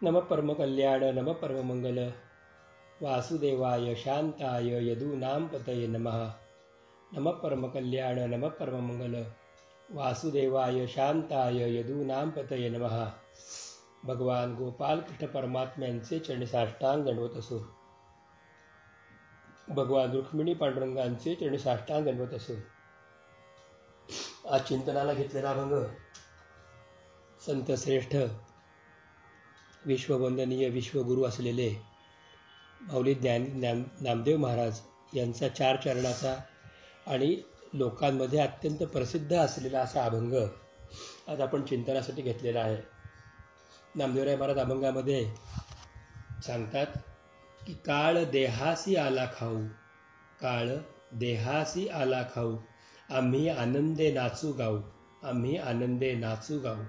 नम परमकल्याण नम परममंगल वासुदेवाय शांताय यदूनां पतये नमः। नम परमकल्याण नम परममंगल वासुदेवाय शांताय यदूनां पतये नमः। भगवान गोपाल कृष्ण परमात्म्यांचे चरणी साष्टांग दंडवत असो। भगवान रुक्मिणी पांडुरंगांचे चरणी साष्टांग दंडवत असो। आज चिंतनाला घेतलेला अभंग संत श्रेष्ठ विश्ववंदनीय विश्वगुरू असलेले माऊली नामदेव महाराज यांचा 4 चरणाचा आणि लोकांमध्ये अत्यंत प्रसिद्ध असलेला असा अभंग आज आपण चिंतनासाठी घेतलेला आहे। नामदेवराय महाराज अभंगामध्ये सांगतात की काळ देहासी आला खाऊ, काळ देहासी आला खाऊ, आम्ही आनंदे नाचू गाऊ, आम्ही आनंदे नाचू गाऊ।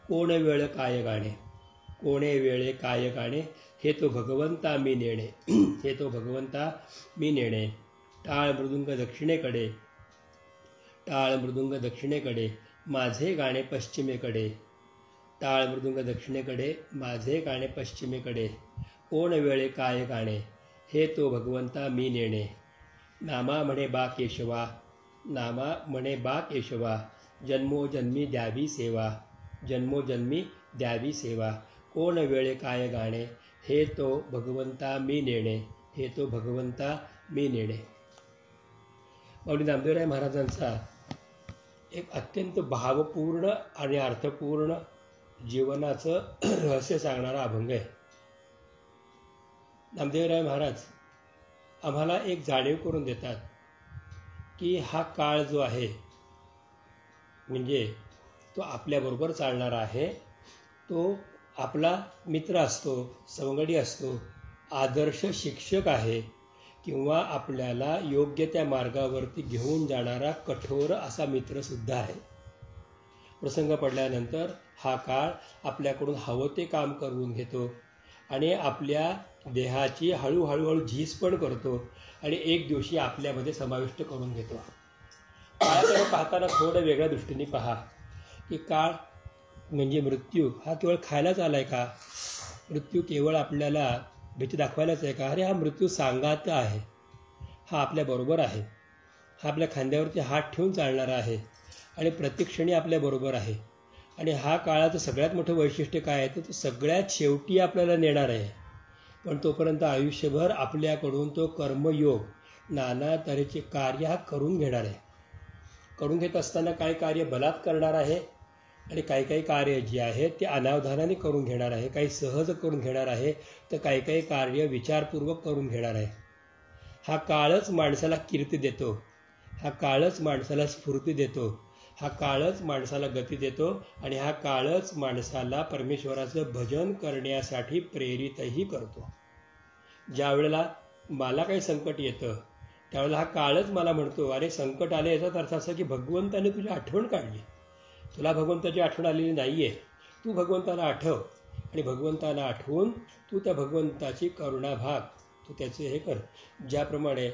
कोण वेळ काय गाणे, कोणे वेळे काय गाणे, हे तो भगवंता मी नेणे, हे तो भगवंता मी नेणे। टाळ मृदुंग दक्षिणेकडे, टाळ मृदुंग दक्षिणेकडे, माझे गाणे पश्चिमेकडे, टाळ मृदुंग दक्षिणेकडे, माझे गाणे पश्चिमेकडे। कोण वेळे काय गाणे, हे तो भगवंता मी नेणे। नामा म्हणे बा केशवा, नामा म्हणे बा केशवा, जन्मोजन्मी द्यावी सेवा, जन्मोजन्मी द्यावी सेवा। कोण वेळे काय गाणे, हे तो भगवंता मी नेणे, हे तो भगवंता मी नेणे। माऊली नामदेवराय महाराजांचा एक अत्यंत भावपूर्ण आणि अर्थपूर्ण जीवनाचं रहस्य सांगणारा अभंग आहे। नामदेवराय महाराज आम्हाला एक जाणीव करून देतात की हा काळ जो आहे म्हणजे तो आपल्याबरोबर चालणारा आहे, तो आपला मित्र असतो, सवंगडी असतो, आदर्श शिक्षक आहे किंवा आपल्याला योग्य त्या मार्गावरती घेऊन जाणारा कठोर असा मित्रसुद्धा आहे। प्रसंग पडल्यानंतर हा काळ आपल्याकडून हवं ते काम करून घेतो आणि आपल्या देहाची हळूहळू झीज पण करतो आणि एक दिवशी आपल्यामध्ये समाविष्ट करून घेतो। काळाकडे पाहताना थोडं वेगळ्या दृष्टीने पहा की काळ म्हणजे मृत्यू हा केवळ खायलाच आलाय का? मृत्यू केवळ आपल्याला भीती दाखवायलाच आहे का? अरे हा मृत्यू सांगाता आहे, हा आपल्याबरोबर आहे, हा आपल्या खांद्यावरती हात ठेवून चालणारा आहे आणि प्रत्येक क्षणी आपल्याबरोबर आहे। आणि हा काळाचं सगळ्यात मोठं वैशिष्ट्य काय आहे तर तो सगळ्यात शेवटी आपल्याला नेणार आहे, पण तोपर्यंत आयुष्यभर आपल्याकडून तो कर्मयोग नाना तऱ्हेचे कार्य हा करून घेणार आहे। करून घेत असताना काही कार्य बलात् करणार आहे आणि काही कार्य जे आहेत ते अनावधानाने करून घेणार आहे, काही सहज करून घेणार आहे, तर काही कार्य विचारपूर्वक करून घेणार आहे। हा काळच माणसाला कीर्ती देतो, हा काळच माणसाला स्फूर्ती देतो, हा काळच माणसाला गती देतो आणि हा काळच माणसाला परमेश्वराचं भजन करण्यासाठी प्रेरितही करतो। ज्या वेळेला मला काही संकट येतं त्यावेळेला हा काळच मला म्हणतो, अरे संकट आले याचा अर्थ असा की भगवंताने तुझी आठवण काढली, तुला भगवंताची आठवण आलेली नाही आहे, तू भगवंताला आठव आणि भगवंताला आठवून तू त्या भगवंताची करुणा भाग तू त्याचे हे कर। ज्याप्रमाणे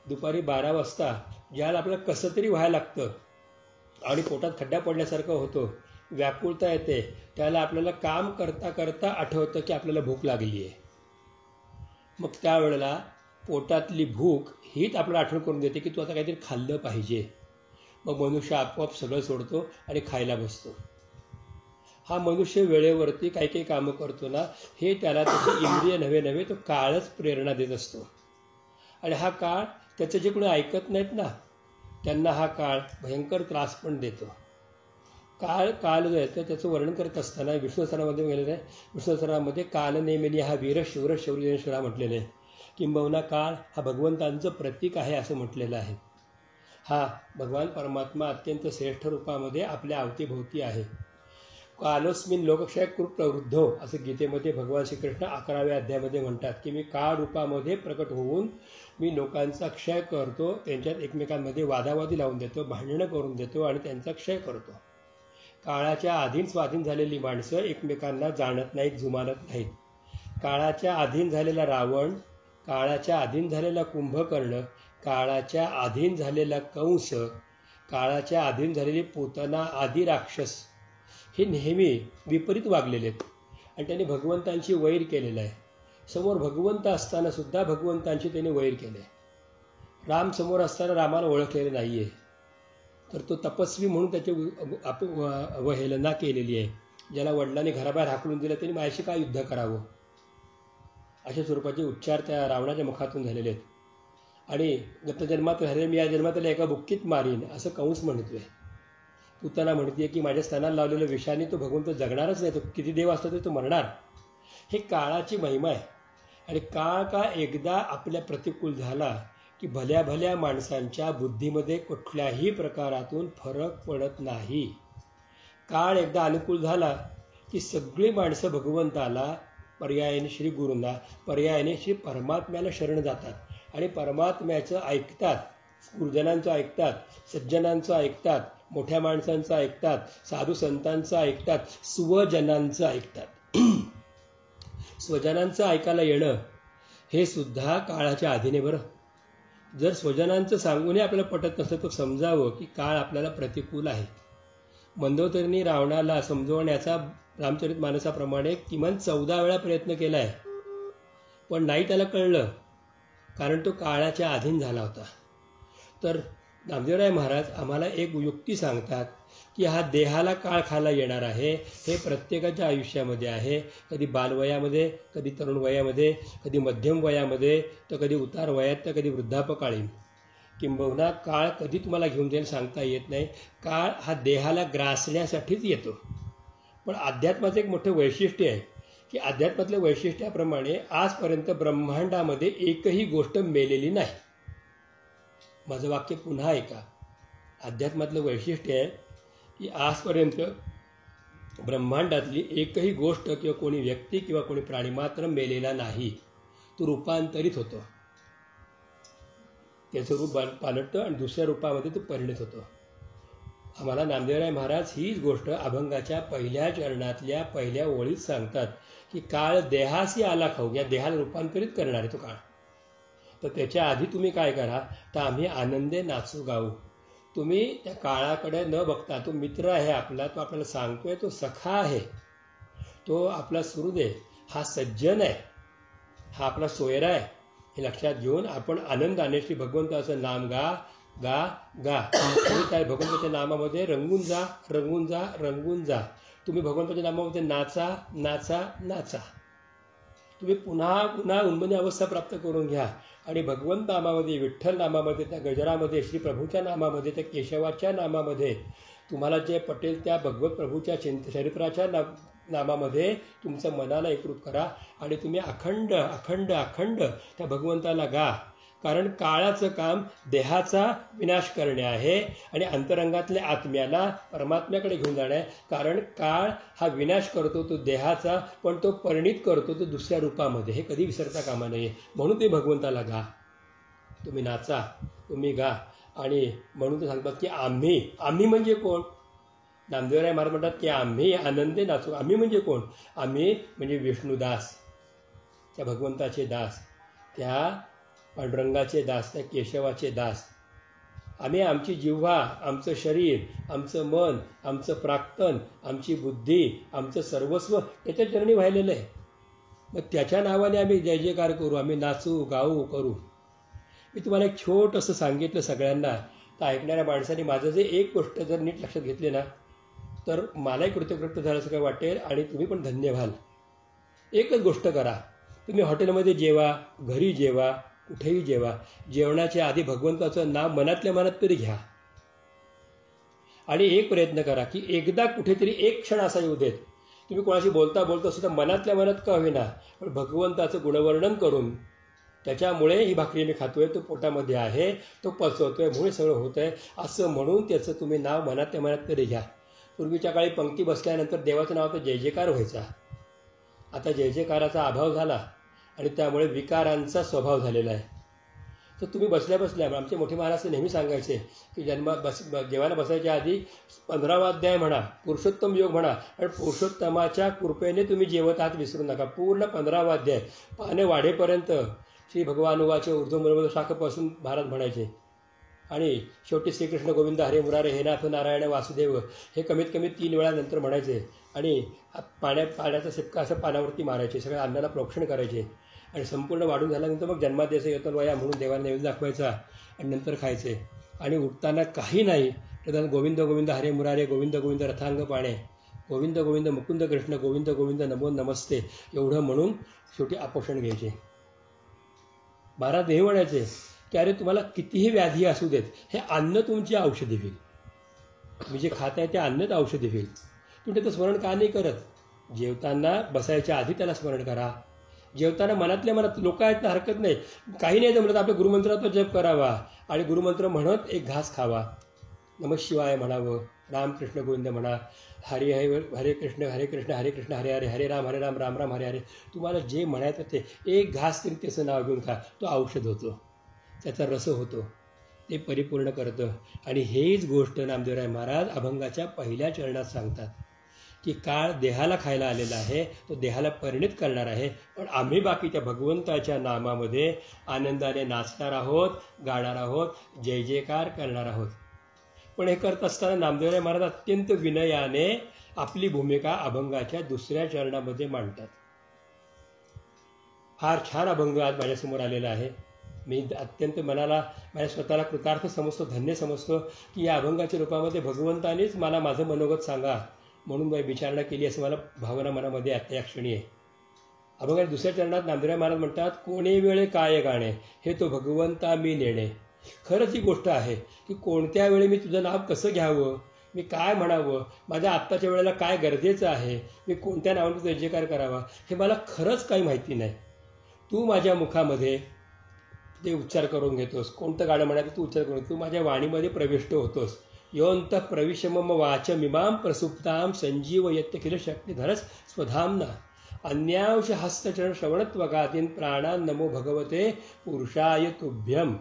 दुपारी 12 वाजता ज्याला आपल्याला कसं तरी व्हायला लागतं आणि पोटात खड्डा पडल्यासारखं होतो, व्याकुळता येते, त्याला आपल्याला काम करता करता आठवतं की आपल्याला भूक लागली आहे। मग त्यावेळेला पोटातली भूक हीच आपल्याला आठवण करून देते की तू आता काहीतरी खाल्लं पाहिजे। मग मनुष्य आपोआप सगळं सोडतो आणि खायला बसतो। हा मनुष्य वेळेवरती काही कामं करतो ना, हे त्याला त्याची इंद्रिय नव्हे तो काळच प्रेरणा देत असतो। आणि हा काळ त्याचं जे कोणी ऐकत नाहीत ना त्यांना हा काळ भयंकर त्रास पण देतो। काल जो आहे तर त्याचं वर्णन करत असताना विष्णू सहस्त्रनामामध्ये गेलेलं आहे, विष्णू सहस्त्रनामामध्ये काल नेमिनी हा वीर शूर शौर्यश्वरा म्हटलेलं आहे, किंबहुना काळ हा भगवंतांचं प्रतीक आहे असं म्हटलेलं आहे। हा भगवान परमात्मा अत्यंत श्रेष्ठ रूपामध्ये आपल्या अवतीभोवती आहे। कालोस्मिन लोकक्षय प्रवृद्धो असं गीतेमध्ये भगवान श्रीकृष्ण 11व्या अध्यायामध्ये म्हणतात की मी काळ रूपामध्ये प्रकट होऊन मी लोकांचा क्षय करतो, त्यांच्यात एकमेकांमध्ये वादावादी लावून देतो, भांडणं करून देतो आणि त्यांचा क्षय करतो। काळाच्या अधीन स्वाधीन झालेली माणसं एकमेकांना जाणत नाहीत, जुमानत नाहीत। काळाच्या अधीन झालेला रावण, काळाच्या अधीन झालेला कुंभकर्ण, काळाच्या अधीन झालेला कंस, काळाच्या अधीन झालेली पूतना आदी राक्षस हे नेहमी विपरीत वागलेले आहेत आणि त्यांनी भगवंतांची वैर केलेलं आहे. समोर भगवंत असताना सुद्धा भगवंतांची त्यांनी वैर केलं आहे. राम समोर असताना रामाला ओळखलेलं नाही आहे, तर तो तपस्वी म्हणून त्याची अवहेलना केलेली आहे. ज्याला वडिलांनी घराबाहेर हाकलून दिलं त्यांनी माझ्याशी काय युद्ध करावं, अशा स्वरूपाचे उच्चार त्या रावणाच्या मुखातून झालेले आहेत. आणि गतजन्मात झाले मी या जन्मात एका बुक्कीत मारीन असं कंस म्हणतोय. पुतना म्हणते की माझ्या स्तनाला लावलेलं विषाने तो भगवंत जगणारच नाही, तो किती देव असतो तरी तो मरणार. हे काळाची महिमा आहे. आणि काळ का एकदा आपल्या प्रतिकूल झाला की भल्या भल्या माणसांच्या बुद्धीमध्ये कुठल्याही प्रकारातून फरक पडत नाही. काळ एकदा अनुकूल झाला की सगळी माणसं भगवंताला, पर्यायाने श्री गुरूंना, पर्यायाने श्री परमात्म्याला शरण जातात आणि परमात्म्याचं ऐकतात. गुरुजनांचं ऐकतात, सज्जनांचं ऐकतात, मोठ्या माणसांचं ऐकतात, साधू संतांचं ऐकतात, स्वजनांचं ऐकतात. स्वजनांचं ऐकायला येणं हे सुद्धा काळाच्या अधीने बरं. जर स्वजनांचं सांगूनही आपल्याला पटत नसतं तर समजावं की काळ आपल्याला प्रतिकूल आहे. मंदोदरींनी रावणाला समजवण्याचा रामचरितमानसाप्रमाणे किमान 14 वेळा प्रयत्न केला आहे, पण नाही त्याला कळलं, कारण तो काळाच्या अधीन झाला होता. तर नामदेवराय महाराज आम्हाला एक युक्ती सांगतात की हा देहाला काळ खायला येणार आहे, हे प्रत्येकाच्या आयुष्यामध्ये आहे. कधी बालवयामध्ये, कधी तरुण वयामध्ये, कधी मध्यम वयामध्ये, तर कधी उतार वयात, तर कधी वृद्धापकाळी. किंबहुना काळ कधी तुम्हाला घेऊन जाईल सांगता येत नाही. काळ हा देहाला ग्रासण्यासाठीच येतो. पण अध्यात्माचं एक मोठं वैशिष्ट्य आहे की अध्यात्मातल्या वैशिष्ट्याप्रमाणे आजपर्यंत ब्रह्मांडामध्ये एकही गोष्ट मेलेली नाही. माझं वाक्य पुन्हा ऐका. अध्यात्मातलं वैशिष्ट्य आहे की आजपर्यंत ब्रह्मांडातली एकही गोष्ट किंवा कोणी व्यक्ती किंवा कोणी प्राणी मात्र मेलेला नाही. तो रूपांतरित होतो, त्याचं रूप पालटतं आणि दुसऱ्या रूपामध्ये तो परिणत होतो. आम्हाला नामदेवराय महाराज हीच गोष्ट अभंगाच्या पहिल्या चरणातल्या पहिल्या ओळीत सांगतात की काळ देहासी आला खाऊ, या देहाला रूपांतरित करणार आहे तो काळ. तर त्याच्या आधी तुम्ही काय करा, तर आम्ही आनंदे नाचू गाऊ. तुम्ही त्या काळाकडे न बघता, तो मित्र आहे आपला, तो आपल्याला सांगतोय, तो सखा आहे, तो आपला सुहृद, हा सज्जन आहे, हा आपला सोयरा आहे, हे लक्षात घेऊन आपण आनंदाने श्री भगवंताचं नाम गा गा गा. तुम्ही त्या भगवंताच्या नामामध्ये रंगून जा, रंगून जा, रंगून जा. तुम्ही भगवंताच्या नामामध्ये नाचा नाचा नाचा. तुम्ही पुन्हा पुन्हा उन्मनी अवस्था प्राप्त करून घ्या आणि भगवंत नामामध्ये, विठ्ठल नामामध्ये, त्या गजरामध्ये, श्री प्रभूच्या नामामध्ये, त्या केशवाच्या नामामध्ये तुम्हाला जे पटेल त्या भगवत प्रभूच्या चरित्राच्या नामामध्ये तुमचं मनाला एकरूप करा आणि तुम्ही अखंड अखंड अखंड त्या भगवंताला गा. कारण काळाचं काम देहाचा विनाश करणे आहे आणि अंतरंगातल्या आत्म्याला परमात्म्याकडे घेऊन जाणे आहे. कारण काळ हा विनाश करतो तो देहाचा, पण तो परिणित करतो तो दुसऱ्या रूपामध्ये. हे कधी विसरता कामा नये. म्हणून ते भगवंताला गा, तुम्ही नाचा, तुम्ही गा. आणि म्हणून ते सांगतात की आम्ही म्हणजे कोण. नामदेवराय महाराज म्हणतात की आम्ही आनंदे नाचू. आम्ही म्हणजे कोण, आम्ही म्हणजे विष्णुदास, त्या भगवंताचे दास, त्या पांडुरंगाचे दास, त्या केशवाचे दास. आम्ही आमची जिव्हा, आमचं शरीर, आमचं मन, आमचं प्राक्तन, आमची बुद्धी, आमचं सर्वस्व त्याच्या चरणी वाहिलेलं आहे. मग त्याच्या नावाने आम्ही जय जयकार करू, आम्ही नाचू गाऊ करू. मी तुम्हाला एक छोटंसं सांगितलं सगळ्यांना, तर ऐकणाऱ्या माणसाने माझं जे एक गोष्ट जर नीट लक्षात घेतली ना, तर मलाही कृतकृत्य झाल्याचं काय वाटेल आणि तुम्ही पण धन्य व्हाल. एकच गोष्ट करा, तुम्ही हॉटेलमध्ये जेवा, घरी जेवा, कुठेही जेवा, जेवणाच्या आधी भगवंताचं नाम मनातल्या मनात तरी घ्या. आणि एक प्रयत्न करा की एकदा कुठेतरी एक क्षण असा येऊ देत, तुम्ही कोणाशी बोलता बोलता सुद्धा मनातल्या मनात का होईना पण भगवंताचं गुणवर्णन करून, त्याच्यामुळे ही भाकरी मी खातोय, तो पोटामध्ये आहे, तो पचवतोय, मुळे सगळं होत आहे असं म्हणून त्याचं तुम्ही नाव मनातल्या मनात तरी घ्या. पूर्वीच्या काळी पंक्ती बसल्यानंतर देवाचं नाव तर जय जयकार व्हायचा. आता जय जयकाराचा अभाव झाला आणि त्यामुळे विकारांचा स्वभाव झालेला आहे. तर तुम्ही बसल्या बसल्या, आमचे मोठे महाराज नेहमी सांगायचे की जेवायला बसायच्या आधी 15वा अध्याय म्हणा, पुरुषोत्तम योग म्हणा, आणि पुरुषोत्तमाच्या कृपेने तुम्ही जेवत आहात विसरू नका. पूर्ण 15वा अध्याय पाने वाढेपर्यंत श्री भगवानुवाचे ऊर्ध्वमूलमधून शाखेपासून महाराज म्हणायचे. आणि शेवटी श्रीकृष्ण गोविंद हरे मुरारे हे नाथ नारायण वासुदेव हे कमीत कमी 3 वेळा नंतर म्हणायचे. आणि पाण्याचा शिपका असं पानावरती मारायचे, सगळ्या अन्नाला प्रोक्षण करायचे आणि संपूर्ण वाढून झाल्यानंतर मग जन्माद्याचं येतो वया म्हणून देवाला नैवेद्य दाखवायचा आणि नंतर खायचे. आणि उठताना काही नाही तर गोविंद गोविंद हरे मुरारे गोविंद गोविंद रथांग पाणे गोविंद गोविंद मुकुंद कृष्ण गोविंद गोविंद नमो नमस्ते एवढं म्हणून शेवटी आपोषण घ्यायचे. महाराज हे म्हणायचे की अरे तुम्हाला कितीही व्याधी असू देत, हे अन्न तुमची औषधी होईल. तुम्ही जे खाताय ते अन्नच औषधी होईल. तुम्ही त्याचं स्मरण का नाही करत? जेवताना बसायच्या आधी त्याला स्मरण करा. जेवताना मनातल्या मनात लोक आहेत ना, हरकत नाही, काही नाही जमलं तर आपल्या गुरुमंत्राचा जप करावा आणि गुरुमंत्र म्हणत एक घास खावा. नमः शिवाय म्हणावं, रामकृष्ण गोविंद म्हणा, हरे हरे कृष्ण हरे कृष्ण हरे हरे हरे राम राम राम हरे हरे. तुम्हाला जे म्हणायचं ते एक घास तरी त्याचं नाव घेऊन खा. तो औषध होतो, त्याचा रस होतो, ते परिपूर्ण करतं. आणि हेच गोष्ट नामदेवराय महाराज अभंगाच्या पहिल्या चरणात सांगतात की काळ देहाला खायला आलेला आहे, तो देहाला परिणित करणार आहे, पण आम्ही बाकीच्या भगवंताच्या नामामध्ये आनंदाने नाचणार आहोत, गाणार आहोत, जय जयकार करणार आहोत. पण हे करत असताना नामदेवराय महाराज अत्यंत विनयाने आपली भूमिका अभंगाच्या दुसऱ्या चरणामध्ये मांडतात. फार छान अभंग आज माझ्यासमोर आलेला आहे. मी अत्यंत मनाला माझ्या स्वतःला कृतार्थ समजतो, धन्य समजतो की या अभंगाच्या रूपामध्ये भगवंतानेच मला माझं मनोगत सांगा म्हणून विचारणा केली असं मला भावना मनामध्ये आता या क्षणी आहे. अभंगाच्या दुसऱ्या चरणात नामदेवराय महाराज म्हणतात, कोणे वेळे काय गाणे हे तो भगवंता मी नेणे. खरंच ही गोष्ट आहे की कोणत्या वेळी मी तुझं नाव कसं घ्यावं, मी काय म्हणावं, माझ्या आत्ताच्या वेळेला काय गरजेचं आहे, मी कोणत्या नावाने तुझा जयकार करावा हे मला खरंच काही माहिती नाही. तू माझ्या मुखामध्ये ते उच्चार करून घेतोस, कोणतं गाणं म्हणायचं तू उच्चार करून, तू माझ्या वाणीमध्ये प्रविष्ट होतोस. योंत प्रविशमम वाचमिमां प्रसुप्तां संजीव यत्किल शक्तिधरस स्वधाम्ना अन्यांश हस्तचरण श्रवणत्वगातीन प्राणान् नमो भगवते पुरुषाय तुभ्यम.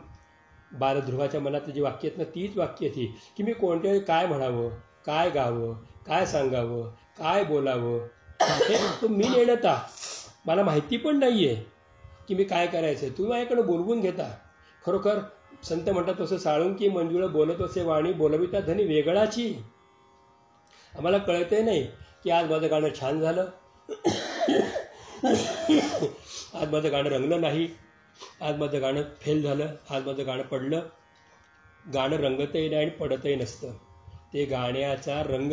बालध्रुवाच्या मनातली जी वाक्य आहेत ना, तीच वाक्य ती की मी कोणत्या वेळी काय म्हणावं, काय गावं, काय सांगावं, काय बोलावं हे तो मी नेणता. मला माहिती पण नाही आहे की मी काय करायचं आहे. तुम्ही माझ्याकडे बोलवून घेता. खरोखर संत म्हणतात तसं, साळुंकी मंजुळ बोलत असे वाणी बोलविता धनी वेगळाची. आम्हाला कळतही नाही की आज माझं गाणं छान झालं, आज माझं गाणं रंगलं नाही, आज माझं गाणं फेल झालं, आज माझं गाणं पडलं. गाणं रंगतही नाही आणि पडतही नसतं. ते गाण्याचा रंग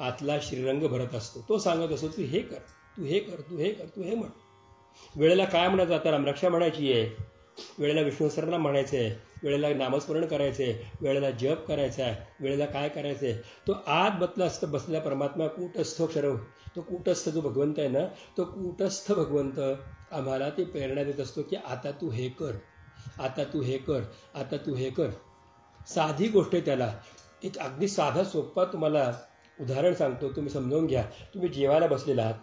आतला श्रीरंग भरत असतो. तो सांगत असतो तू हे कर, तू हे कर, तू हे कर, तू हे म्हण. वेळेला काय म्हणायचं, आता रामरक्षा म्हणायची आहे, वेळेला विष्णू सहस्रनाम म्हणायचं आहे, वेळेला नामस्मरण करायचं आहे, वेळेला जप करायचा आहे, वेळेला काय करायचं आहे. तो आत बसलेला परमात्मा कूटस्थ क्षर, तो कूटस्थ जो भगवंत आहे ना, तो कूटस्थ भगवंत आम्हाला ती प्रेरणा देत असतो की आता तू हे कर, आता तू हे कर, आता तू हे कर. साधी गोष्ट आहे. त्याला एक अगदी साधा सोपा तुम्हाला उदाहरण सांगतो, तुम्ही समजावून घ्या. तुम्ही जेवायला बसलेला आहात,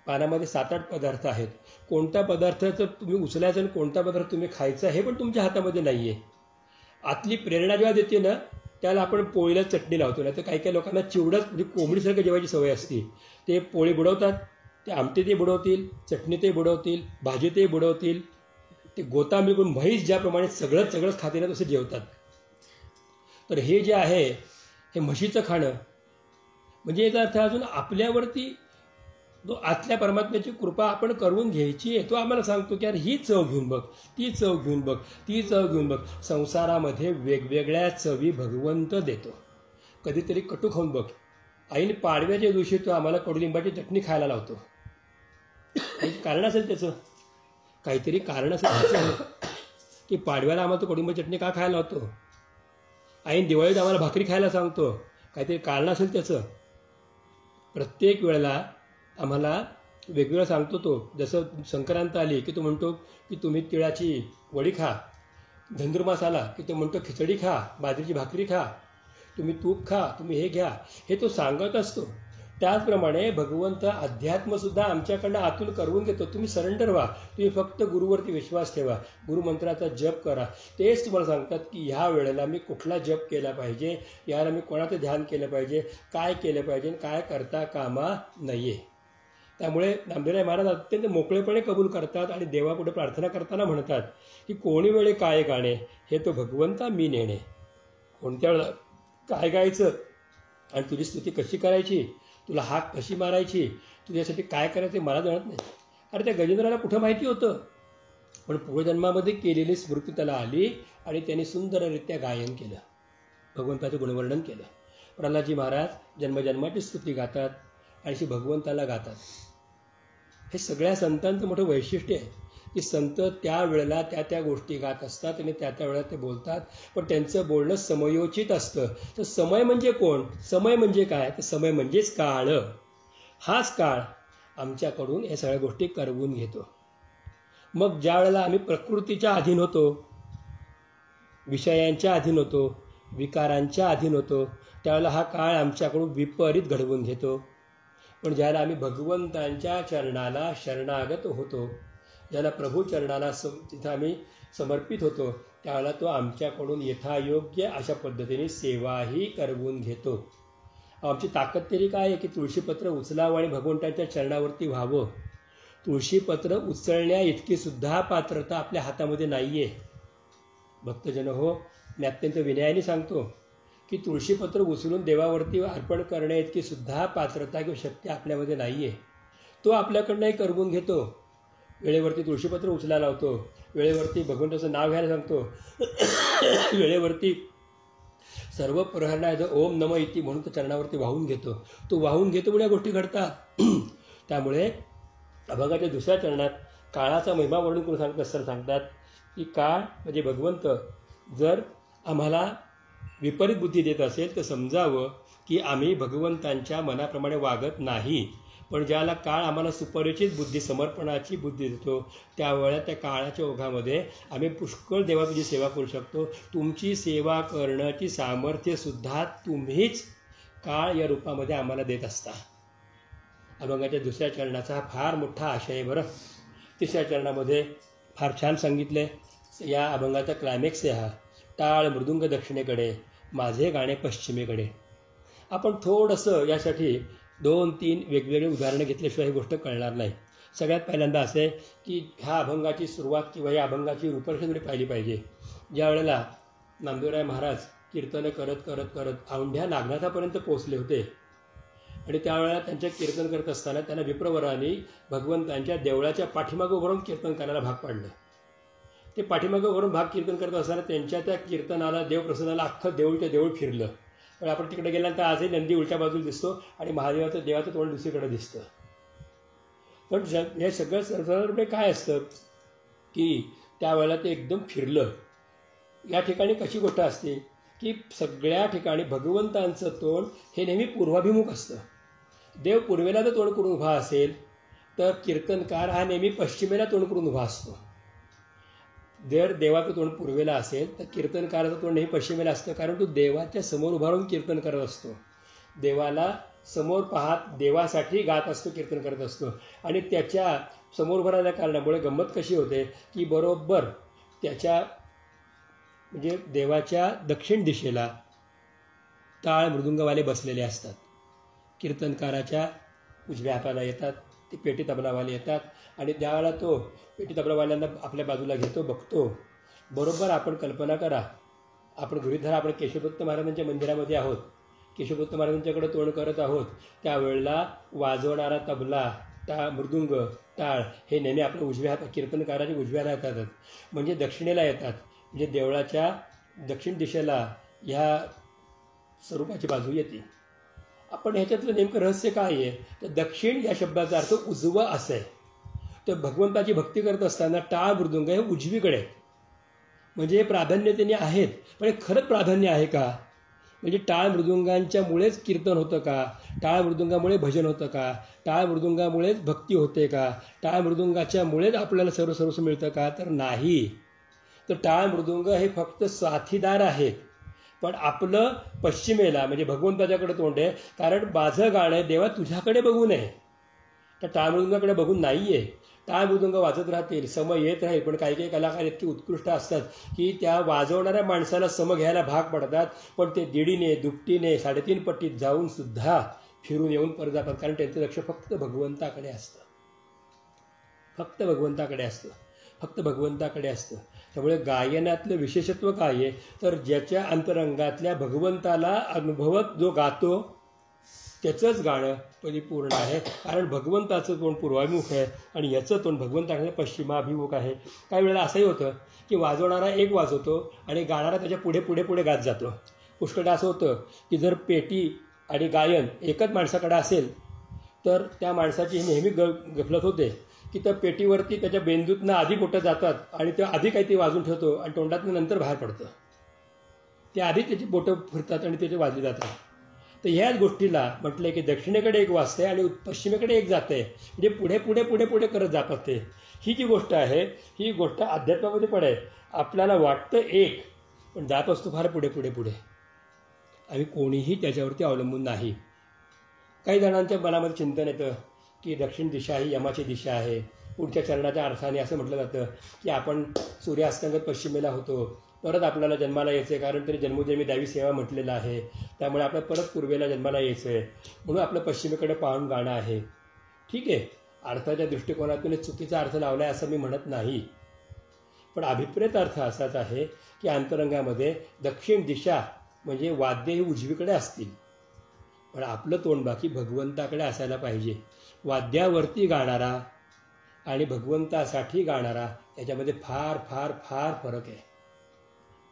पानामध्ये 7-8 पदार्थ आहेत. कोणता पदार्थ तर तुम्ही उचलायचा आणि कोणता पदार्थ तुम्ही खायचा हे पण तुमच्या हातामध्ये नाही आहे. आतली प्रेरणा जेव्हा देते ना, त्याला आपण पोळीला चटणी लावतो. नाही तर काही काही लोकांना चिवडच म्हणजे कोंबडीसारखं जेवायची सवय असते. ते पोळी बुडवतात, ते आमटी ते बुडवतील, चटणी ते बुडवतील, भाजी ते बुडवतील, ते गोतांबी करून म्हैस ज्याप्रमाणे सगळंच खाते ना तसं जेवतात. तर हे जे आहे हे म्हशीचं खाणं म्हणजे याचा अर्थ अजून आपल्यावरती जो आतल्या परमात्म्याची कृपा आपण करून घ्यायची आहे. तो आम्हाला सांगतो की अरे ही चव घेऊन बघ, ती चव घेऊन बघ, ती चव घेऊन बघ. संसारामध्ये वेगवेगळ्या चवी भगवंत देतो. कधीतरी कटू खाऊन बघ. आईने पाडव्याच्या दिवशी तो आम्हाला कडुलिंबाची चटणी खायला लावतो. काही कारण असेल त्याचं, काहीतरी कारण असेल त्याचं की पाडव्याला आम्हाला तो कडुलिंबाची चटणी का खायला लावतो. आईने दिवाळीत आम्हाला भाकरी खायला सांगतो, काहीतरी कारण असेल त्याचं. प्रत्येक वेळेला आम्हाला वेगवेगळं सांगतो तो. जसं संक्रांत आली की तो म्हणतो की तुम्ही तिळाची वडी खा, धनुर्मास आला की तो म्हणतो खिचडी खा, बाजरीची भाकरी खा, तुम्ही तूप खा, तुम्ही हे घ्या, हे तो सांगत असतो. त्याचप्रमाणे भगवंत अध्यात्मसुद्धा आमच्याकडनं आतून करवून घेतो. तुम्ही सरेंडर व्हा, तुम्ही फक्त गुरुवरती विश्वास ठेवा, गुरुमंत्राचा जप करा. तेच तुम्हाला सांगतात की ह्या वेळेला मी कुठला जप केला पाहिजे, याला मी कोणाचं ध्यान केलं पाहिजे, काय केलं पाहिजे, काय करता कामा नये. त्यामुळे नामदेवराय महाराज अत्यंत मोकळेपणे कबूल करतात आणि देवापुढे प्रार्थना करताना म्हणतात की कोणी वेळे काय गाणे हे तो भगवंता मी नेणे. कोणत्या वेळेला काय गायचं आणि तुझी स्तुती कशी करायची तुला हाक कशी मारायची, तुझ्यासाठी काय करायचं ते मला जाणत नाही. अरे त्या गजेंद्राला कुठं माहिती होतं, पण पूर्वजन्मामध्ये केलेली स्मृती त्याला आली आणि त्यांनी सुंदररित्या गायन केलं, भगवंताचं गुणवर्णन केलं. प्रल्हादजी महाराज जन्मजन्माची स्तुती गातात आणि श्री भगवंताला गातात. हे सगळ्या संतांचं मोठं वैशिष्ट्य आहे की संत त्या वेळेला त्या गोष्टी गात असतात आणि त्या वेळेला ते बोलतात, पण त्यांचं बोलणं समयोचित असतं. तर समय म्हणजे कोण, समय म्हणजे काय, तर समय म्हणजेच काळ. हाच काळ आमच्याकडून या सगळ्या गोष्टी करवून घेतो. मग ज्या वेळेला आम्ही प्रकृतीच्या अधीन होतो, विषयांच्या अधीन होतो, विकारांच्या अधीन होतो, त्यावेळेला हा काळ आमच्याकडून विपरीत घडवून घेतो. पण ज्याला आम्ही भगवंतांच्या चरणाला शरणागत होतो, ज्याला प्रभू चरणाला तिथं आम्ही समर्पित होतो, त्यावेळेला तो आमच्याकडून यथायोग्य अशा पद्धतीने सेवाही करवून घेतो. आमची ताकद तरी काय आहे की तुळशीपत्र उचलावं आणि भगवंतांच्या चरणावरती व्हावं. तुळशीपत्र उचलण्या इतकी सुद्धा पात्रता आपल्या हातामध्ये नाही आहे. भक्तजन हो, मी अत्यंत विनयाने सांगतो की तुळशीपत्र उचलून देवावरती अर्पण करण्या इतकी सुद्धा पात्रता किंवा शक्ती आपल्यामध्ये नाही आहे. तो आपल्याकडनंही करवून घेतो. वेळेवरती तुळशीपत्र उचलायला लावतो, वेळेवरती भगवंताचं नाव घ्यायला सांगतो, वेळेवरती सर्व प्रहरणात ओम नम इति म्हणून तो चरणावरती वाहून घेतो. तो वाहून घेतो म्हणून या गोष्टी घडतात. त्यामुळे अभंगाच्या दुसऱ्या चरणात काळाचा महिमा वर्णन करून सांगत असताना सांगतात की काळ म्हणजे भगवंत जर आम्हाला विपरीत बुद्धी देत असेल तर समजावं की आम्ही भगवंतांच्या मनाप्रमाणे वागत नाही. पण ज्याला काळ आम्हाला सुपरिचित बुद्धी, समर्पणाची बुद्धी देतो, त्यावेळेला त्या काळाच्या ओघामध्ये आम्ही पुष्कळ देवाची सेवा करू शकतो. तुमची सेवा करण्याची सामर्थ्यसुद्धा तुम्हीच काळ या रूपामध्ये आम्हाला देत असता. अभंगाच्या दुसऱ्या चरणाचा हा फार मोठा आशय आहे बरं. तिसऱ्या चरणामध्ये फार छान सांगितले. या अभंगाचा क्लायमॅक्स आहे हा. टाळ मृदुंग दक्षिणेकडे, माझे गाणे पश्चिमेकडे. आपण थोडंसं यासाठी 2-3 वेगवेगळे उदाहरणं घेतल्याशिवाय ही गोष्ट कळणार नाही. सगळ्यात पहिल्यांदा असं आहे की ह्या अभंगाची सुरुवात किंवा या अभंगाची रूपरेषा तुम्ही पाहिली पाहिजे. ज्या वेळेला नामदेवराय महाराज कीर्तनं करत करत करत औंढ्या नागनाथापर्यंत पोहोचले होते आणि त्यावेळेला त्यांच्या कीर्तन करत असताना त्यांना विप्रवरांनी भगवंतांच्या देवळाच्या पाठीमागं उभारून कीर्तन करायला भाग पाडलं. ते पाठीमागं उभारून भाग कीर्तन करत असताना त्यांच्या त्या कीर्तनाला, देवप्रसंगाला अख्खं देऊळ फिरलं. पण आपण तिकडे गेल्यानंतर आजही नंदी उलट्या बाजूला दिसतो आणि महादेवाचं देवाचं तोंड दुसरीकडे दिसतं. पण हे सगळं सर्वसाधारणपणे काय असतं की त्यावेळेला ते एकदम फिरलं. या ठिकाणी कशी गोष्ट असते की सगळ्या ठिकाणी भगवंतांचं तोंड हे नेहमी पूर्वाभिमुख असतं. देव पूर्वेला जर तोंड करून उभा असेल तर कीर्तनकार हा नेहमी पश्चिमेला तोंड करून उभा असतो. जर देवाचं तोंड पूर्वेला असेल तर कीर्तनकाराचं तोंड नेहमी पश्चिमेला असतं, कारण तो देवाच्या समोर उभा राहून कीर्तन करत असतो. देवाला समोर पाहत देवासाठी गात असतो, कीर्तन करत असतो. आणि त्याच्या समोर उभा राहिल्या कारणामुळे गंमत कशी होते की बरोबर त्याच्या म्हणजे देवाच्या दक्षिण दिशेला टाळ मृदुंगवाले बसलेले असतात. कीर्तनकाराच्या उजव्या हाताला येतात, ते पेटी तबलावाले येतात आणि त्यावेळेला तो पेटी तबलावाल्यांना आपल्या बाजूला घेतो, बघतो. बरोबर आपण कल्पना करा, आपण गृहीत धरा आपण केशवदत्त महाराजांच्या मंदिरामध्ये आहोत, केशवदत्त महाराजांच्याकडे तोंड करत आहोत. त्यावेळेला वाजवणारा तबला, मृदुंग, टाळ हे नेहमी आपल्या उजव्या हातात, कीर्तनकाराच्या उजव्याला येतात, म्हणजे दक्षिणेला येतात. म्हणजे देवळाच्या दक्षिण दिशेला ह्या स्वरूपाची बाजू येते. आपण ह्याच्यातलं नेमकं रहस्य काय आहे तर दक्षिण या शब्दाचा अर्थ उजवं असं आहे. तर भगवंताची भक्ती करत असताना टाळ मृदुंग हे उजवीकडे आहेत. म्हणजे प्राधान्यतेने आहेत, पण हे खरंच प्राधान्य आहे का? म्हणजे टाळ मृदुंगांच्यामुळेच कीर्तन होतं का? टाळ मृदुंगामुळे भजन होतं का? टाळ मृदुंगामुळेच भक्ती होते का? टाळ मृदुंगाच्यामुळेच आपल्याला सर्वस्व मिळतं का? तर नाही. तर टाळ मृदुंग हे फक्त साथीदार आहेत. पण आपलं पश्चिमेला म्हणजे भगवंताच्याकडे तोंड आहे, कारण माझं गाणं देवा तुझ्याकडे बघून आहे, तर टाळ मृदुंगाकडे बघून नाही आहे. टाळ मृदुंग वाजत राहतील, सम येत राहील, पण काही काही कलाकार इतके उत्कृष्ट असतात की त्या वाजवणाऱ्या माणसाला सम घ्यायला भाग पडतात, पण ते दीडीने, दुपटीने, 3.5 पट्टीत जाऊन सुद्धा फिरून येऊन परत जातात, कारण त्यांचं लक्ष फक्त भगवंताकडे असतं, फक्त भगवंताकडे असतं, फक्त भगवंताकडे असतं. त्यामुळे गायनातलं विशेषत्व काय आहे तर ज्याच्या अंतरंगातल्या भगवंताला अनुभवत जो गातो त्याचंच गाणं परिपूर्ण आहे. कारण भगवंताचं तोंड पूर्वाभिमुख आहे आणि याचं तोंड भगवंताकडे पश्चिमाभिमुख आहे. काही वेळेला असंही होतं की वाजवणारा एक वाजवतो आणि गाणारा त्याच्या पुढे पुढे पुढे गात जातो. पुष्कळदा असं होतं की जर पेटी आणि गायन एकच माणसाकडे असेल तर त्या माणसाची नेहमी गफलत होते की त्या पेटीवरती त्याच्या बेंदूतनं आधी बोटं जातात आणि ते आधी काही ते वाजून ठेवतो आणि तोंडातनं नंतर बाहेर पडतं. ते आधी त्याची बोटं फिरतात आणि त्याचे वाजले जातात. तर ह्याच गोष्टीला म्हटलं की दक्षिणेकडे एक वाजते आणि पश्चिमेकडे एक जाते, म्हणजे पुढे पुढे पुढे पुढे करत जातात ते. ही जी गोष्ट आहे ही गोष्ट अध्यात्मामध्ये पण आहे. आपल्याला वाटतं एक, पण जात असतो फार पुढे पुढे पुढे. आणि कोणीही त्याच्यावरती अवलंबून नाही. काही जणांच्या मनामध्ये चिंतन येतं की दक्षिण दिशा ही यमाची दिशा आहे. पुढच्या चरणाच्या अर्थाने असं म्हटलं जातं की आपण सूर्यास्तंगत पश्चिमेला होतो, परत आपल्याला जन्माला यायचं आहे, कारण तरी जन्मोजन्मी दैवी सेवा म्हटलेलं आहे. त्यामुळे आपल्याला परत पूर्वेला जन्माला यायचं आहे, म्हणून आपलं पश्चिमेकडे पाहून गाणं आहे. ठीक आहे, अर्थाच्या दृष्टिकोनातून चुकीचा अर्थ लावला आहे असं मी म्हणत नाही, पण अभिप्रेत अर्थ असाच आहे की अंतरंगामध्ये दक्षिण दिशा म्हणजे वाद्य ही उजवीकडे असतील, पण आपलं तोंड बाकी भगवंताकडे असायला पाहिजे. वाद्यावरती गाणारा आणि भगवंतासाठी गाणारा याच्यामध्ये फार फार फार फरक आहे.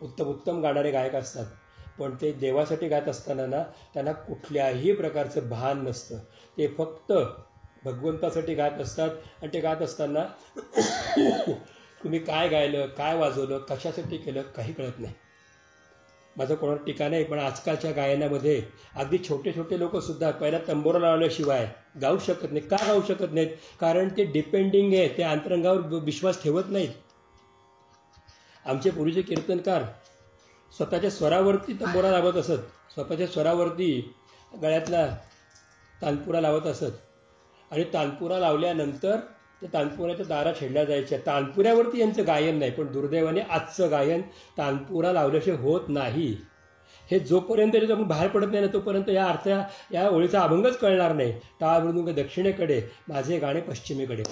उत्तम उत्तम गाणारे गायक असतात, पण ते देवासाठी गात असताना ना त्यांना कुठल्याही प्रकारचं भान नसतं. ते फक्त भगवंतासाठी गात असतात आणि ते गात असताना तुम्ही काय गायलं, काय वाजवलं, कशासाठी केलं काही कळत नाही. माझं कोणावर टीका नाही, पण आजकालच्या गायनामध्ये अगदी छोटे छोटे लोकंसुद्धा पहिला तंबोरा लावल्याशिवाय गाऊ शकत नाही. का गाऊ शकत नाहीत? कारण ते डिपेंडिंग आहे, ते अंतरंगावर विश्वास ठेवत नाहीत. आमचे पूर्वीचे कीर्तनकार स्वतःच्या स्वरावरती तंबोरा लावत असत, स्वतःच्या स्वरावरती गळ्यातला तानपुरा लावत असत, आणि तानपुरा लावल्यानंतर त्या तानपुऱ्याच्या दारा छेडल्या जायच्या. तानपुऱ्यावरती यांचं गायन नाही, पण दुर्दैवाने आजचं गायन तानपुरा लावल्याशिवाय होत नाही. हे जोपर्यंत आपण बाहेर पडत नाही ना तोपर्यंत या ओळीचा अभंगच कळणार नाही. टाळ मृदुंग दक्षिणेकडे, माझे गाणे पश्चिमेकडे.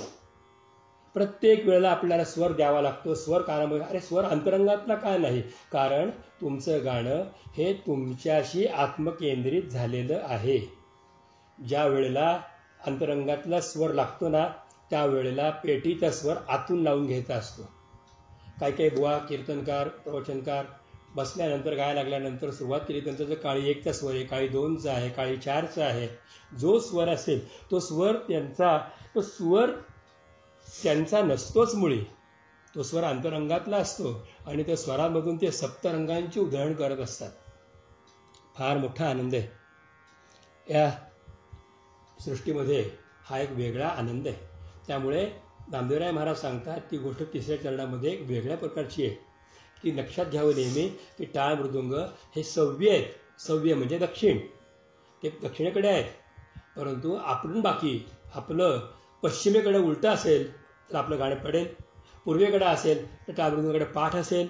प्रत्येक वेळेला आपल्याला स्वर द्यावा लागतो. स्वर कानामध्ये, अरे स्वर अंतरंगातला काय नाही, कारण तुमचं गाणं हे तुमच्याशी आत्मकेंद्रित झालेलं आहे. ज्या वेळेला अंतरंगातला स्वर लागतो ना त्यावेळेला पेटीचा स्वर आतून लावून घ्यायचा असतो. काही काही बुवा कीर्तनकार प्रवचनकार बसल्यानंतर गायला लागल्यानंतर सुरुवात केली त्यांचा जो काळी 1चा स्वर आहे, काळी 2चा आहे, काळी 4चा आहे, जो स्वर असेल तो स्वर त्यांचा नसतोच मुळी. तो स्वर अंतरंगातला असतो आणि त्या स्वरामधून ते सप्तरंगांची उधळण करत असतात. फार मोठा आनंद आहे या सृष्टीमध्ये. हा एक वेगळा आनंद आहे. त्यामुळे नामदेवराय महाराज सांगतात ती गोष्ट 3ऱ्या चरणामध्ये एक वेगळ्या प्रकारची आहे की लक्षात घ्यावं नेहमी की टाळ मृदुंग हे सव्य आहेत. सव्य म्हणजे दक्षिण, ते दक्षिणेकडे आहेत. परंतु आपण बाकी आपलं पश्चिमेकडे उलटं असेल तर आपलं गाणं पडेल, पूर्वेकडे असेल तर टाळ मृदुंगाकडे पाठ असेल.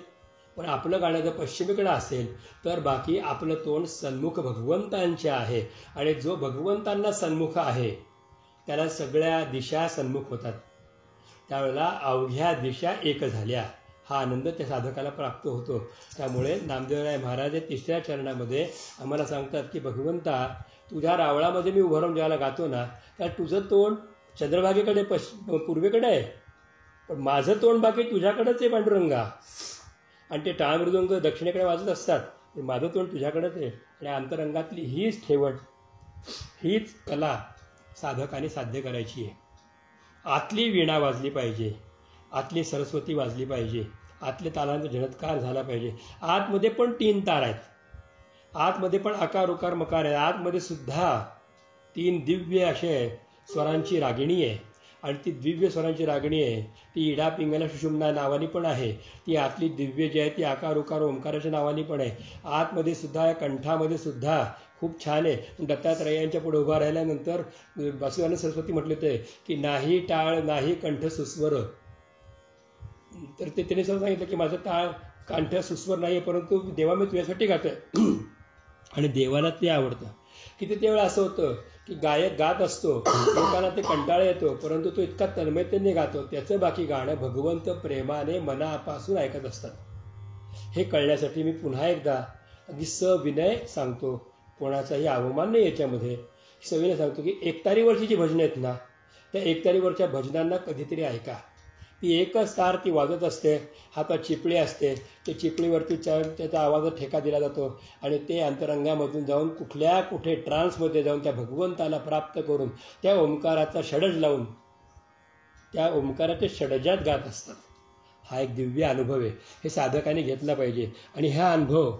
पण आपलं गाणं जर पश्चिमेकडे असेल तर बाकी आपलं तोंड सन्मुख भगवंतांचे आहे, आणि जो भगवंतांना सन्मुख आहे त्याला सगळ्या दिशा सन्मुख होतात. त्यावेळेला अवघ्या दिशा एक झाल्या, हा आनंद त्या साधकाला प्राप्त होतो. त्यामुळे नामदेवराय महाराज 3ऱ्या चरणामध्ये आम्हाला सांगतात की भगवंता तुझ्या रावळामध्ये मी उभं राहून ज्याला गातो ना त्या तुझं तोंड चंद्रभागेकडे पूर्वेकडे आहे, पण माझं तोंड बाकी तुझ्याकडेच आहे पांडुरंगा. आणि ते टाळ मृदुंग दक्षिणेकडे वाजत असतात, माझं तोंड तुझ्याकडेच आहे. आणि अंतरंगातली हीच ठेवण, हीच कला साधकाने साध्य करायची आहे. आतली वीणा वाजली पाहिजे, आतली सरस्वती वाजली पाहिजे, आतले तालांचा झणत्कार झाला पाहिजे. आतमध्ये पण 3 तार आहेत, आतमध्ये पण आकार उकार मकार आहे, आतमध्ये सुद्धा 3 दिव्य असे स्वरांची रागिणी आहे. आणि ती दिव्य स्वरांची रागिणी आहे ती इडा पिंगला सुषुम्ना नावानी पण आहे. ती आतली दिव्य जी आहे ती आकार उकार ओंकाराच्या नावानी पण आहे. आतमध्ये सुद्धा, या कंठामध्ये सुद्धा खूप छान आहे. दत्तात्रयांच्या पुढे उभा राहिल्यानंतर वासुदेवानंद सरस्वती म्हटले ते की नाही टाळ नाही कंठ सुस्वर. तर ते त्याने सांगितलं की माझं टाळ कंठ सुस्वर नाही आहे, परंतु देवा मी तुझ्यासाठी गातोय. आणि देवाला ते आवडतं. किती वेळा असं होतं की गायक गात असतो, लोकांना ते कंटाळा येतो, परंतु तो इतका तन्मयतेने गातो, त्याचं बाकी गाणं भगवंत प्रेमाने मनापासून ऐकत असतात. हे कळण्यासाठी मी पुन्हा एकदा अगदी सविनय सांगतो, कोणाचाही अवमान नाही याच्यामध्ये. सवयीने सांगतो की एकतारीवरची जी भजनं आहेत ना, त्या एकतारीवरच्या भजनांना कधीतरी ऐका. ती एकच तार ती वाजत असते, हातात चिपळी असते, ते चिपळीवरती त्याचा आवाजात ठेका दिला जातो आणि ते अंतरंगामधून जाऊन कुठे ट्रान्समध्ये जाऊन त्या भगवंताला प्राप्त करून त्या ओंकाराचा षडज लावून त्या ओंकाराच्या षडजात गात असतात. हा एक दिव्य अनुभव आहे, हे साधकाने घेतला पाहिजे. आणि हा अनुभव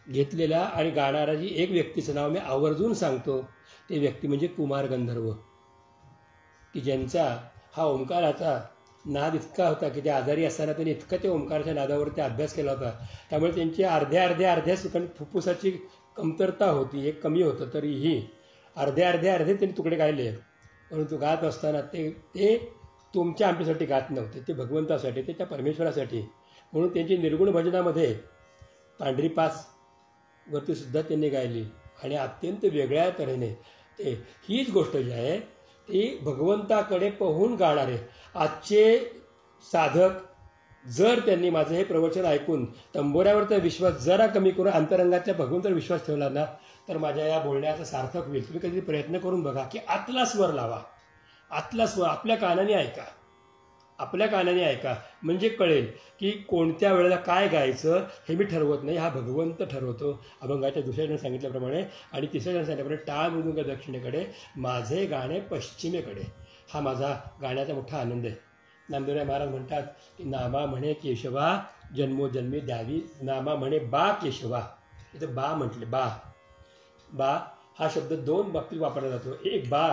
घेतलेला आणि गाणारा जी एक व्यक्तीचं नाव मी आवर्जून सांगतो, ते व्यक्ती म्हणजे कुमार गंधर्व, की ज्यांचा हा ओंकाराचा नाद इतका होता की ते आजारी असताना त्यांनी इतकं ते ओंकाराच्या नादावरती अभ्यास केला होता. त्यामुळे त्यांची अर्ध्या फुफ्फुसाची कमतरता होती, एक कमी होतं, तरीही अर्धे त्यांनी तुकडे गायले. परंतु गात असताना ते तुमच्या आमच्यासाठी गात नव्हते, ते भगवंतासाठी, ते त्या परमेश्वरासाठी. म्हणून त्यांची निर्गुण भजनामध्ये पांढरी पाच वरती सुद्धा त्यांनी गायली आणि अत्यंत वेगळ्या तऱ्हेने हीच गोष्ट जी आहे ती भगवंताकडे पाहून गाणारे आजचे साधक जर त्यांनी माझं हे प्रवचन ऐकून तंबोऱ्यावरचा विश्वास जरा कमी करून अंतरंगातल्या भगवंतावर विश्वास ठेवला ना, तर माझ्या या बोलण्याचा सार्थक होईल. तुम्ही कधी प्रयत्न करून बघा की आतला स्वर लावा, आतला स्वर आपल्या कानाने ऐका, म्हणजे कळेल की कोणत्या वेळेला काय गायचं हे मी ठरवत नाही, हा भगवंत ठरवतो. अभंगाच्या दुसऱ्या जण सांगितल्याप्रमाणे आणि तिसऱ्या जण सांगितल्याप्रमाणे टाळ मृदुंग दक्षिणेकडे, माझे गाणे पश्चिमेकडे. हा माझा गाण्याचा मोठा आनंद आहे. नामदेवराय महाराज म्हणतात की नामा म्हणे केशवा जन्मोजन्मी द्यावी, नामा म्हणे बा केशवा. इथं बा म्हटले, बा हा शब्द दोन बाबतीत वापरला जातो. एक बा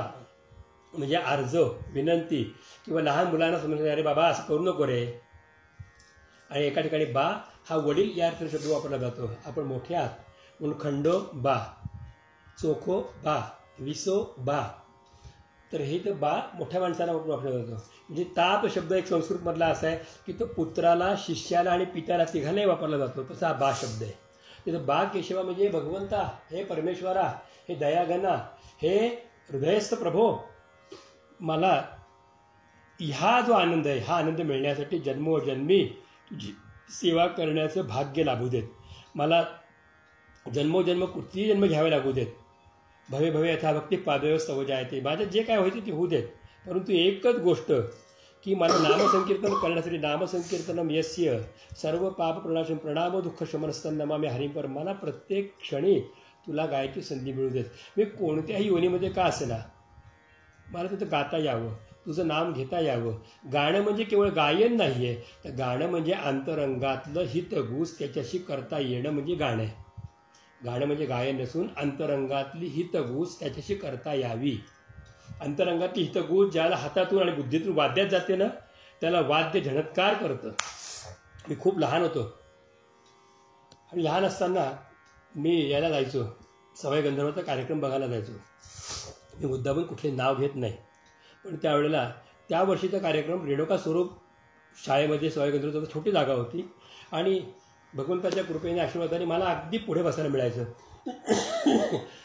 म्हणजे अर्ज, विनंती, किंवा लहान मुलांना समजून अरे बाबा असं करू नको रे. आणि एका ठिकाणी बा हा वडील या अर्थाने शब्द वापरला जातो. आपण मोठे आहात म्हणून खंडो बा, चोखो बा, विसो बा. तर हे तर बा मोठ्या माणसाला वापरला जातो. म्हणजे ताप शब्द एक संस्कृतमधला असा आहे की तो पुत्राला, शिष्याला आणि पित्याला तिघांनाही वापरला जातो. तसा हा बा शब्द आहे. तिथं बा केशवा म्हणजे भगवंता, हे परमेश्वरा, हे दयागणा, हे हृदयस्थ प्रभो, मला हा जो आनंद आहे हा आनंद मिळण्यासाठी जन्मोजन्मी तुझी सेवा करण्याचं भाग्य लाभू देत. मला जन्मोजन्म कुठलीही जन्म घ्यावे लागू देत. भवे भवे यथा भक्ती पादयो स्तव जायते. माझं जे काय व्हायचं ते होऊ देत. परंतु एकच गोष्ट की मला नामसंकीर्तन करण्यासाठी, नामसंकीर्तनम यस्य सर्व पाप प्रणाशन प्रणाम दुःख शमनस्तन नमामि हरिपर, मला प्रत्येक क्षणी तुला गायची संधी मिळू देत. मी कोणत्याही योनीमध्ये का असेना मला तिथं गाता यावं, तुझं नाम घेता यावं. गाणं म्हणजे केवळ गायन नाही आहे, तर गाणं म्हणजे अंतरंगातलं हितगुज त्याच्याशी करता येणं म्हणजे गाणं आहे. गाणं म्हणजे गायन नसून अंतरंगातली हितगुज त्याच्याशी करता यावी. अंतरंगातली हितगुज ज्याला हातातून आणि बुद्धीतून वाद्यात जाते ना, त्याला वाद्य झणत्कार करतं. मी खूप लहान होतो आणि लहान असताना मी याला जायचो, सवाई गंधर्वाचा कार्यक्रम बघायला जायचो. मी मुद्दामून कुठले नाव घेत नाही, पण त्यावेळेला त्या वर्षीचा कार्यक्रम रेणुका स्वरूप शाळेमध्ये सवाई गंधर्वाची छोटी जागा होती आणि भगवंताच्या कृपेने आशीर्वादाने मला अगदी पुढे बसायला मिळायचं.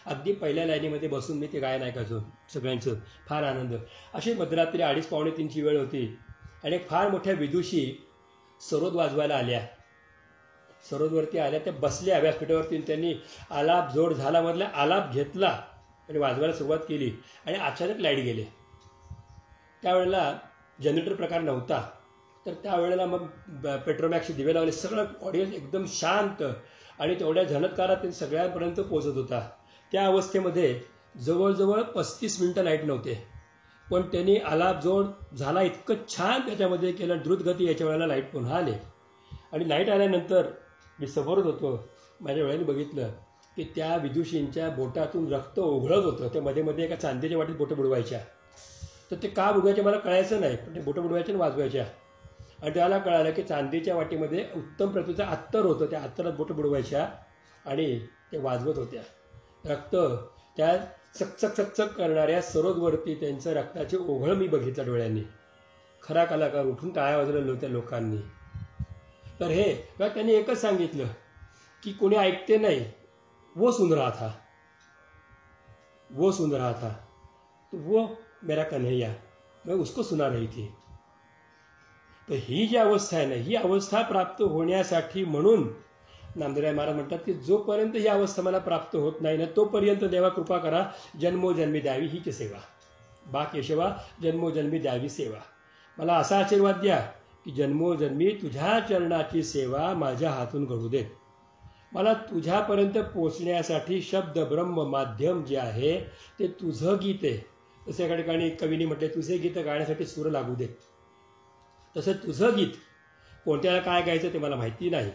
अगदी पहिल्या लाईनीमध्ये बसून मी ते गायन ऐकायचो सगळ्यांचं. फार आनंद. अशी मध्यरात्री 2:30-3ची वेळ होती आणि एक फार मोठ्या विदुषी सरोद वाजवायला आल्या. सरोदवरती आल्या, त्या बसल्या व्यासपीठावरती. त्यांनी आलाप जोड झाला मधला आलाप घेतला आणि वाजवायला सुरुवात केली आणि अचानक लाईट गेले. त्यावेळेला जनरेटर प्रकार नव्हता, तर त्यावेळेला मग पेट्रोमॅक्सचे दिवे लावले. सगळं ऑडियन्स एकदम शांत आणि तेवढ्या झणत्कारात ते सगळ्यांपर्यंत पोहोचत होता. त्या अवस्थेमध्ये जवळजवळ 35 मिनिटं लाईट नव्हते, पण त्यांनी आलाप जोड झाला इतकं छान त्याच्यामध्ये केलं. द्रुतगती याच्या वेळेला लाईट पुन्हा आले आणि लाईट आल्यानंतर मी समोरच होतो. माझ्या वेळेने बघितलं की त्या विदुषींच्या बोटातून रक्त ओघळत होतं. ते मध्ये मध्ये एका चांदीच्या वाटीत बोटं बुडवायच्या. तर ते का बुडवायचे मला कळायचं नाही, पण ते बोटं बुडवायच्या आणि वाजवायच्या. आणि त्याला कळालं की चांदीच्या वाटीमध्ये उत्तम प्रतीचं अत्तर होतं, त्या अत्तरात बोटं बुडवायच्या आणि ते वाजवत होत्या. रक्त त्या चकचक चकचक करणाऱ्या सरोदवरती त्यांचं रक्ताचे ओघळ मी बघितलं डोळ्यांनी. खरा कलाकार उठून टाळ्या वाजवल्या होत्या लोकांनी. तर हे त्यांनी एकच सांगितलं की कोणी ऐकते नाही, वो सुन रहा था, वो सुन रहा था, तो वो मेरा कन्हैया, मैं उसको सुना रही थी. तर ही जी अवस्था आहे ना, ही अवस्था प्राप्त होण्यासाठी म्हणून नामदेवराय महाराज म्हणतात की जोपर्यंत ही अवस्था मला प्राप्त होत नाही ना तोपर्यंत देवा कृपा करा, जन्मोजन्मी द्यावी हीच सेवा. बा केशवा जन्मोजन्मी द्यावी सेवा. मला असा आशीर्वाद द्या की जन्मोजन्मी तुझ्या चरणाची सेवा माझ्या हातून घडू देत. मला तुझ्यापर्यंत पोचण्यासाठी शब्द ब्रह्म माध्यम जे आहे ते तुझं गीत आहे. तसं एका ठिकाणी कवीने म्हटले, तुझे गीत गाण्यासाठी सूर लागू दे. तसं तुझं गीत कोणत्याला काय गायचं ते मला माहिती नाही.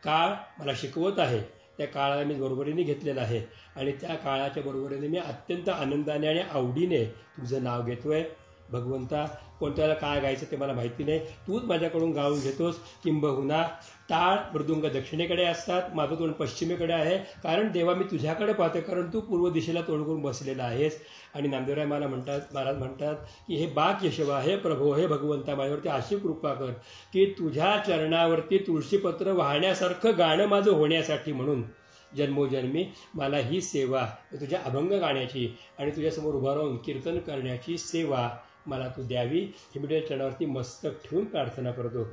काळ मला शिकवत आहे, त्या काळाला मी बरोबरीने घेतलेलं आहे आणि त्या काळाच्या बरोबरीने मी अत्यंत आनंदाने आणि आवडीने तुझं नाव घेतोय. भगवंता कोणत्याला काय गायचं ते मला माहिती नाही, तूच माझ्याकडून गाऊन घेतोस. किंबहुना टाळ मृदुंग दक्षिणेकडे असतात, माझं तोंड पश्चिमेकडे आहे, कारण देवा मी तुझ्याकडे पाहते, कारण तू पूर्व दिशेला तोंड करून बसलेला आहेस. आणि नामदेवराय महाराज म्हणतात की हे बा केशवा, हे प्रभो, हे भगवंता, माझ्यावरती अशी कृपा कर की तुझ्या चरणावरती तुळशीपत्र वाहण्यासारखं गाणं माझं होण्यासाठी म्हणून जन्मोजन्मी मला ही सेवा, तुझ्या अभंग गाण्याची आणि तुझ्यासमोर उभा राहून कीर्तन करण्याची सेवा मला तू द्यावी. ही मी चरणावरती मस्तक ठेवून प्रार्थना करतो.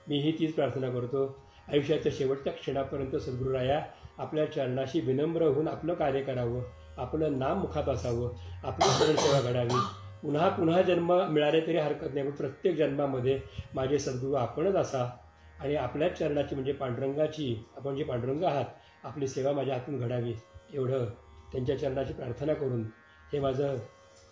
मीही तीच प्रार्थना करतो. आयुष्याच्या शेवटच्या क्षणापर्यंत सद्गुरुराया आपल्या चरणाशी विनम्र होऊन आपलं कार्य करावं, आपलं नाम मुखात असावं, आपली शरणसेवा घडावी. पुन्हा पुन्हा जन्म मिळाले तरी हरकत नाही, पण प्रत्येक जन्मामध्ये माझे सद्गुरू आपणच असा आणि आपल्याच चरणाची म्हणजे पांडुरंगाची, आपण जे पांडुरंग आहात, आपली सेवा माझ्या हातून घडावी एवढं त्यांच्या चरणाची प्रार्थना करून हे माझं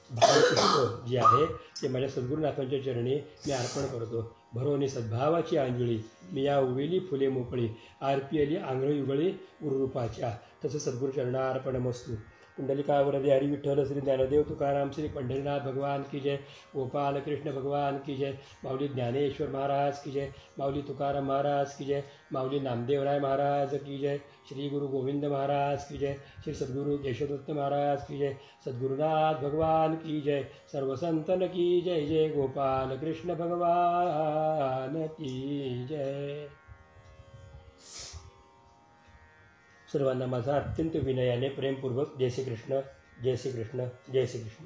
भावपुष्प जे आहे ते माझ्या सद्गुरुनाथांच्या चरणी मी अर्पण करतो. भरोनी सद्भावाची अंजळी मी या उवेली फुले मोकळी, आरती आली आंगळ युगळी गुरुरूपाच्या. तसं सद्गुरू चरणार्पणमस्तु. कुंडलिकावरदे हरी विठ्ठल श्री ज्ञानदेव तुकाराम श्री पंढरीनाथ भगवान की जय. गोपाल कृष्ण भगवान की जय. माऊली ज्ञानेश्वर महाराज की जय. माऊली तुकाराम महाराज की जय. माऊली नामदेवराय महाराज की जय. श्री गुरु गोविंद महाराज की जय. श्री सद्गुरु केशवदत्त महाराज की जय. सद्गुरुनाथ भगवान की जय. सर्व संतन की जय. जय गोपाल कृष्ण भगवान की जय. सर्वांना माझा अत्यंत विनयाने प्रेमपूर्वक जय श्री कृष्ण, जय श्री कृष्ण, जय श्री कृष्ण.